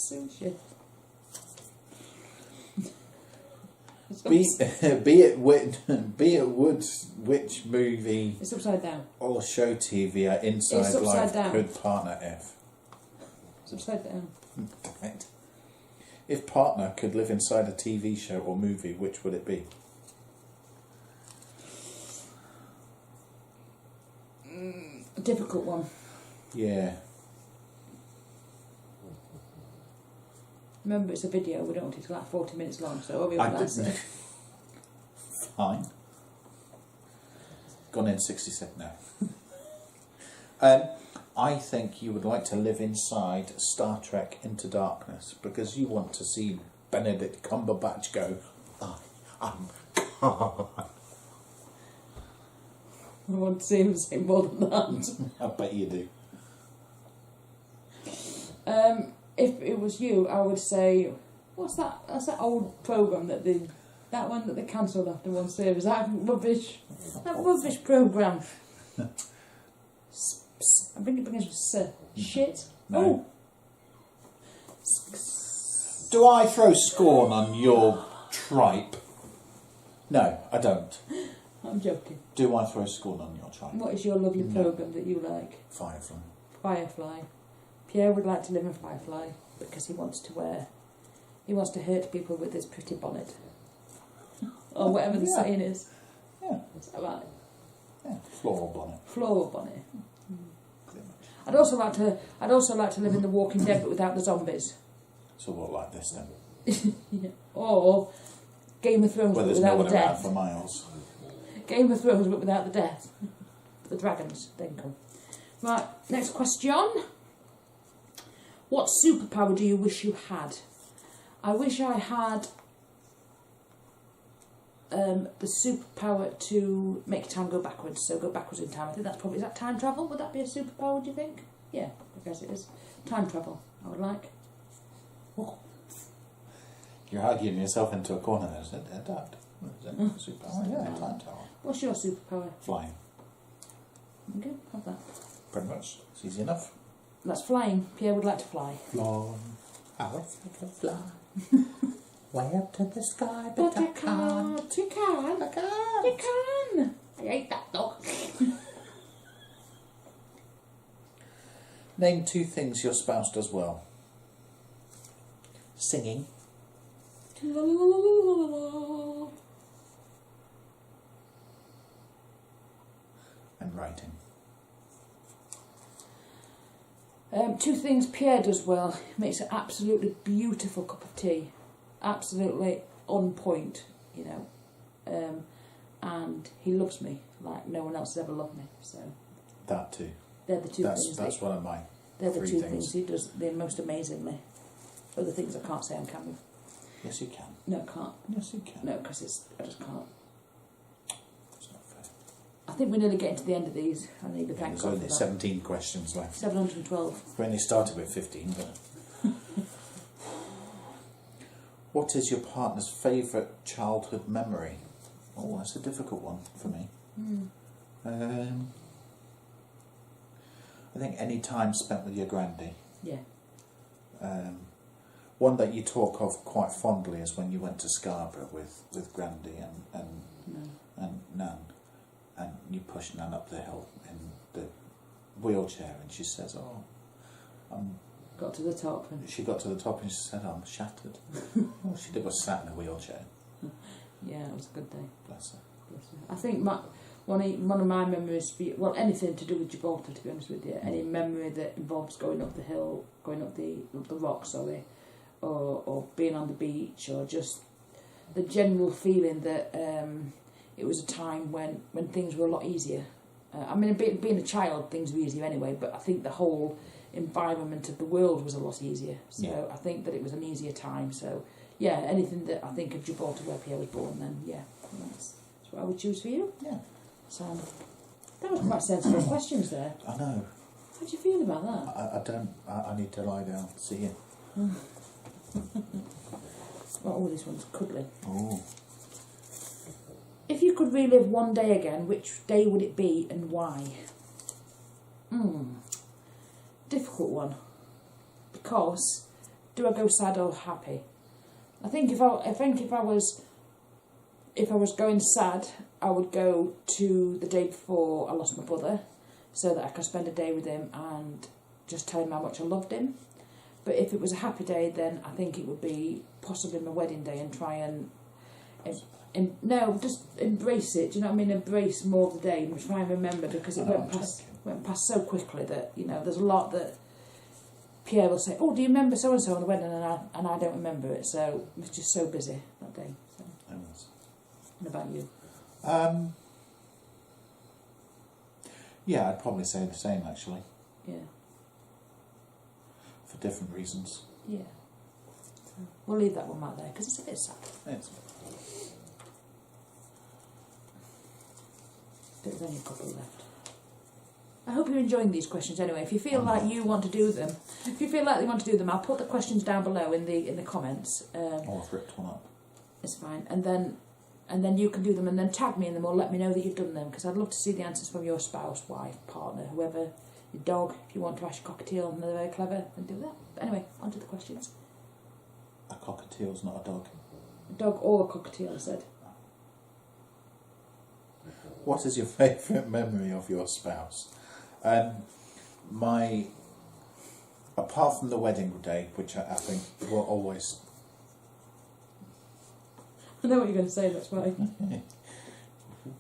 Sushi. Be it which movie It's upside down. or show TV are inside It's upside life down. could partner F. It's upside down. Right. If partner could live inside a TV show or movie, which would it be? A difficult one. Yeah. Remember, it's a video. We don't want it to like 40 minutes long, so we'll that's it. Fine. Gone in 60 seconds now. I think you would like to live inside Star Trek Into Darkness because you want to see Benedict Cumberbatch go, I am God. I want to see him say more than that. I bet you do. If it was you, I would say, what's that? That's that old programme that one that they cancelled after one series. That rubbish programme. I think it begins with shit. No. Oh. Do I throw scorn on your tripe? No, I don't. I'm joking. Do I throw scorn on your tripe? What is your lovely programme that you like? Firefly. Firefly. Pierre would like to live in Firefly because he wants to hurt people with his pretty bonnet. Or whatever the saying is. Yeah. Is that right? Yeah. Floral bonnet. Floral bonnet. I'd also like to live in The Walking Dead but without the zombies. So what, like this then? Yeah. Or Game of Thrones Well, but there's no without one the around death. for miles. Game of Thrones but without the death. The dragons, they can come. Right, next question. What superpower do you wish you had? I wish I had the superpower to make time go backwards, so go backwards in time. I think that's probably, is that time travel? Would that be a superpower, do you think? Yeah, I guess it is. Time travel, I would like. Oh. You're arguing yourself into a corner there, is it? Adapt. Superpower? Yeah, time travel. What's your superpower? Flying. Okay, have that. Pretty much. It's easy enough. That's flying. Pierre would like to fly. Fly. I wish I could fly. Way up to the sky, but I can't. You can. I can't. You can. I hate that dog. Name 2 things your spouse does well. Singing. And writing. 2 things Pierre does well. Makes an absolutely beautiful cup of tea. Absolutely on point, you know. And he loves me like no one else has ever loved me. So That too. they're the 2 things. That's one of my They're the 3 2 things. things he does the most amazingly. Other things I can't say on camera. Yes, you can. No, I can't. Yes, you can. No, because I just can't. It's not fair. I think we're nearly getting to the end of these. I need to Yeah, thank there's God for only that. 17 questions left. 712. We only started with 15, but... What is your partner's favourite childhood memory? Oh, that's a difficult one for me. I think any time spent with your granddie. Yeah. One that you talk of quite fondly is when you went to Scarborough with Grandy and Nan, and you pushed Nan up the hill in the wheelchair, and she says, "Oh, Got to the top. And she got to the top and she said, I'm shattered." All she did was sat in a wheelchair. yeah, it was a good day. Bless her. Bless her. I think one of my memories, well, anything to do with Gibraltar, to be honest with you, any memory that involves going up the hill, going up the rock, sorry, or being on the beach, or just the general feeling that it was a time when things were a lot easier. I mean, being a child, things were easier anyway, but I think the whole environment of the world was a lot easier. So yeah. I think that it was an easier time. So, yeah, anything that I think of Gibraltar where Pierre was born, then, yeah, that's what I would choose for you. Yeah. So, that was quite sensible questions there. I know. How do you feel about that? I need to lie down. See you. Well, all these ones cuddly. Oh. If you could relive one day again, which day would it be and why? Difficult one. Because do I go sad or happy? I think if I was going sad, I would go to the day before I lost my brother, so that I could spend a day with him and just tell him how much I loved him. But if it was a happy day, then I think it would be possibly my wedding day, and try and just embrace it. Do you know what I mean? Embrace more of the day and try and remember, because it went past so quickly that, you know, there's a lot that Pierre will say, "Oh, do you remember so and so on the wedding?" and I don't remember it. So I was just so busy that day. So. What about you? Yeah, I'd probably say the same, actually. Yeah. For different reasons. Yeah. So we'll leave that one right there, because it's a bit sad. There's only a couple left. I hope you're enjoying these questions anyway. If you feel like you want to do them, I'll put the questions down below in the comments. Or I've ripped one up. It's fine. And then you can do them, and then tag me in them, or let me know that you've done them, because I'd love to see the answers from your spouse, wife, partner, whoever, your dog. If you want to ask a cockatiel and they're very clever, then do that. But anyway, on to the questions. A cockatiel's not a dog. A dog or a cockatiel, I said. What is your favourite memory of your spouse? Apart from the wedding day, which I think will always... I know what you're going to say, that's why.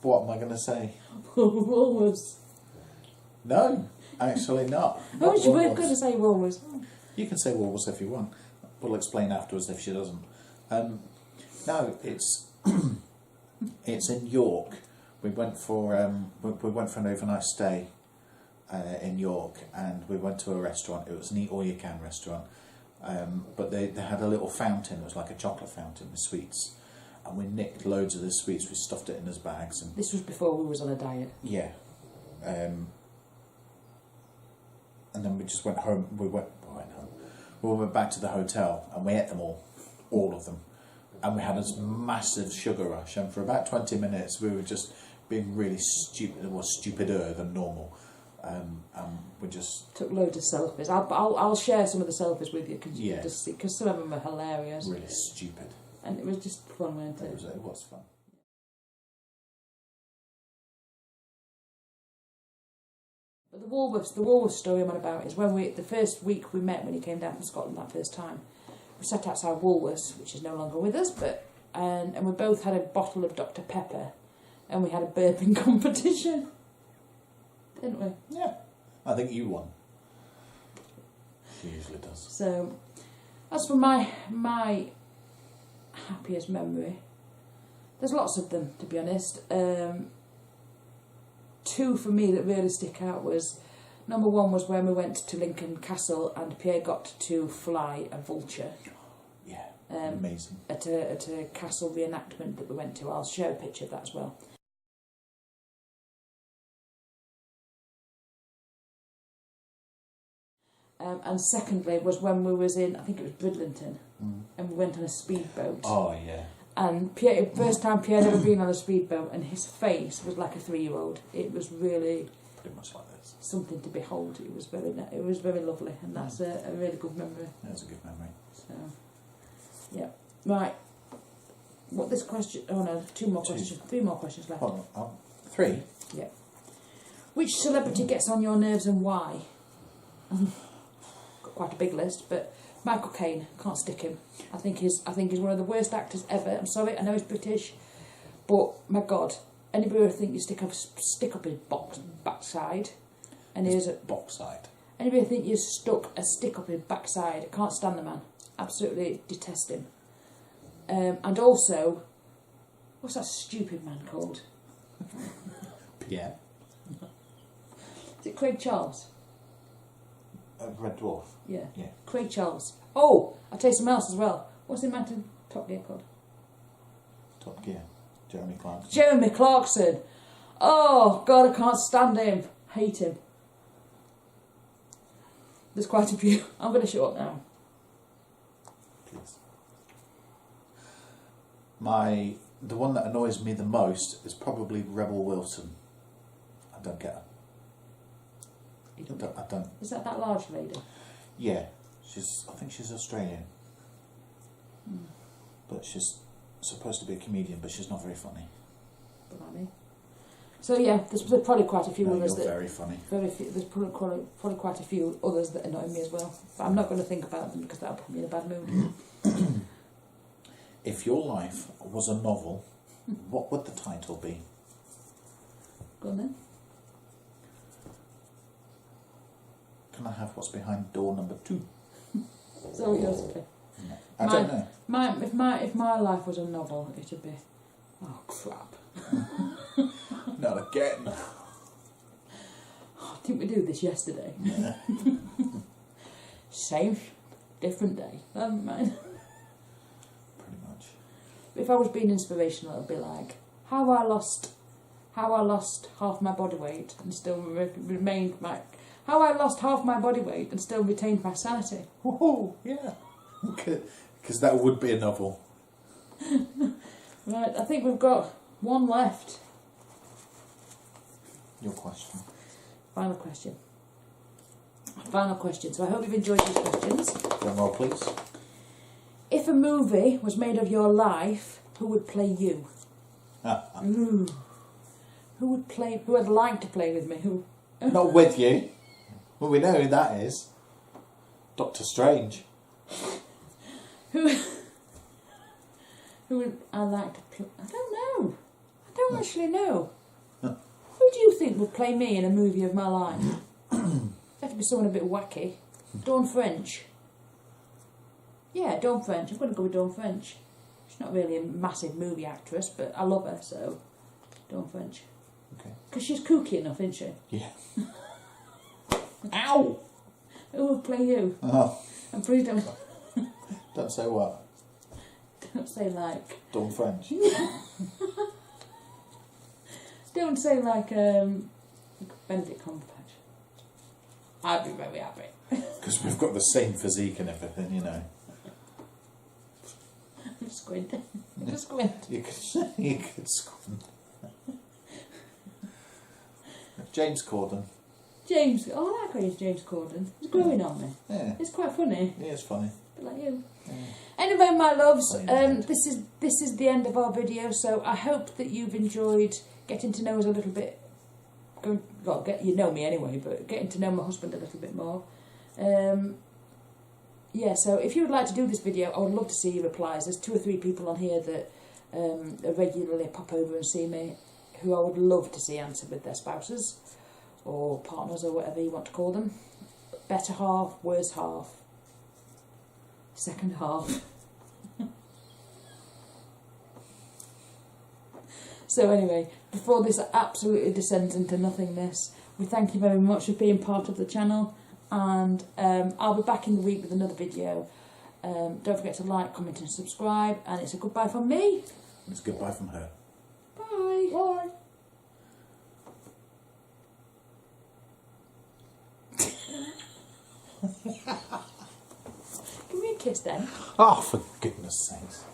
What am I going to say? Woolworths. No, actually not. Oh, you weren't going to say Woolworths. You can say Woolworths if you want. We'll explain afterwards if she doesn't. No, it's it's in York. We went for an overnight stay in York, and we went to a restaurant. It was an eat all you can restaurant, but they had a little fountain. It was like a chocolate fountain with sweets, and we nicked loads of the sweets. We stuffed it in his bags. And this was before we was on a diet. Yeah, and then we just went home. We went home. We went back to the hotel, and we ate them all of them, and we had this massive sugar rush. And for about 20 minutes, we were just being really stupid, or stupider than normal. We just took loads of selfies. I'll share some of the selfies with you, because some of them are hilarious. Really stupid. And it was just fun, wasn't it? It was fun. But the Woolworths story I'm on about is when the first week we met, when he came down from Scotland that first time, we sat outside Woolworths, which is no longer with us, and we both had a bottle of Dr. Pepper, and we had a burping competition, didn't we? Yeah, I think you won. She usually does. So, as for my happiest memory, there's lots of them, to be honest. Two for me that really stick out was, number one was when we went to Lincoln Castle and Pierre got to fly a vulture. Yeah, amazing. At a castle reenactment that we went to. I'll share a picture of that as well. And secondly was when we was in, I think it was Bridlington, and we went on a speedboat. Oh, yeah. And Pierre, first time Pierre had ever been on a speedboat, and his face was like a 3-year-old. It was really pretty much like this. Something to behold. It was very lovely, and that's a really good memory. That's a good memory. So, yeah, right. What this question? Oh no, 3 more questions left. Oh, 3. Yeah. Which celebrity gets on your nerves and why? Got quite a big list, but Michael Caine, can't stick him. I think he's one of the worst actors ever. I'm sorry, I know he's British, but my God, anybody who think you stick up his backside, and here's a backside. Anybody think you stuck a stick up his backside? I can't stand the man. Absolutely detest him. And also, what's that stupid man called? Pierre. Is it Craig Charles? Red Dwarf. Yeah. Yeah. Craig Charles. Oh, I'll tell you something else as well. What's the man in Top Gear called? Top Gear. Jeremy Clarkson. Jeremy Clarkson. Oh, God, I can't stand him. Hate him. There's quite a few. I'm going to shut up now. Please. The one that annoys me the most is probably Rebel Wilson. I don't get her. I don't. Is that large lady? Yeah. I think she's Australian. But she's supposed to be a comedian, but she's not very funny. Blimey. So yeah, there's probably quite a few No, others you're that... very funny. There's probably quite a few others that annoy me as well. But I'm not going to think about them because that'll put me in a bad mood. If your life was a novel, what would the title be? Go on then. Can I have what's behind door number 2? So yours would be. No. I don't know. If my life was a novel, it'd be... Oh, crap. Not again. I think we do this yesterday. Yeah. Same, different day. Never mind. Pretty much. If I was being inspirational, it'd be like how I lost half my body weight and still remained my... How I lost half my body weight and still retained my sanity. Oh, yeah. Because that would be a novel. Right, I think we've got one left. Your question. Final question. So I hope you've enjoyed these questions. Drum roll, please. If a movie was made of your life, who would play you? Ooh. Who would like to play with me? Who? Not with you. Well, we know who that is. Doctor Strange. Who would I like to play? I don't know. I don't actually know. Who do you think would play me in a movie of my life? It'd have to be someone a bit wacky. Dawn French. Yeah, Dawn French. I'm going to go with Dawn French. She's not really a massive movie actress, but I love her, so Dawn French. Okay. Because she's kooky enough, isn't she? Yeah. Ow! Who would play you? Oh. And please don't... Don't say what? Don't say like... Dawn French. Don't say like Benedict Cumberbatch. I'd be very happy. Because we've got the same physique and everything, you know. I'm squinting. Just squint. You could squint. James Corden. James, oh, I like how he's James Corden. He's growing on me. Yeah. It's quite funny. He is funny. A bit like you. Yeah. Anyway, my loves, Brilliant. this is the end of our video. So I hope that you've enjoyed getting to know us a little bit. You know me anyway, but getting to know my husband a little bit more. Yeah. So if you would like to do this video, I would love to see your replies. There's 2 or 3 people on here that regularly pop over and see me, who I would love to see answer with their spouses or partners or whatever you want to call them. Better half, worse half, second half. So anyway, before this absolutely descends into nothingness, we thank you very much for being part of the channel, and I'll be back in the week with another video. Don't forget to like, comment and subscribe, and it's a goodbye from me. It's a goodbye from her. Bye. Bye. Give me a kiss then. Oh, for goodness sakes.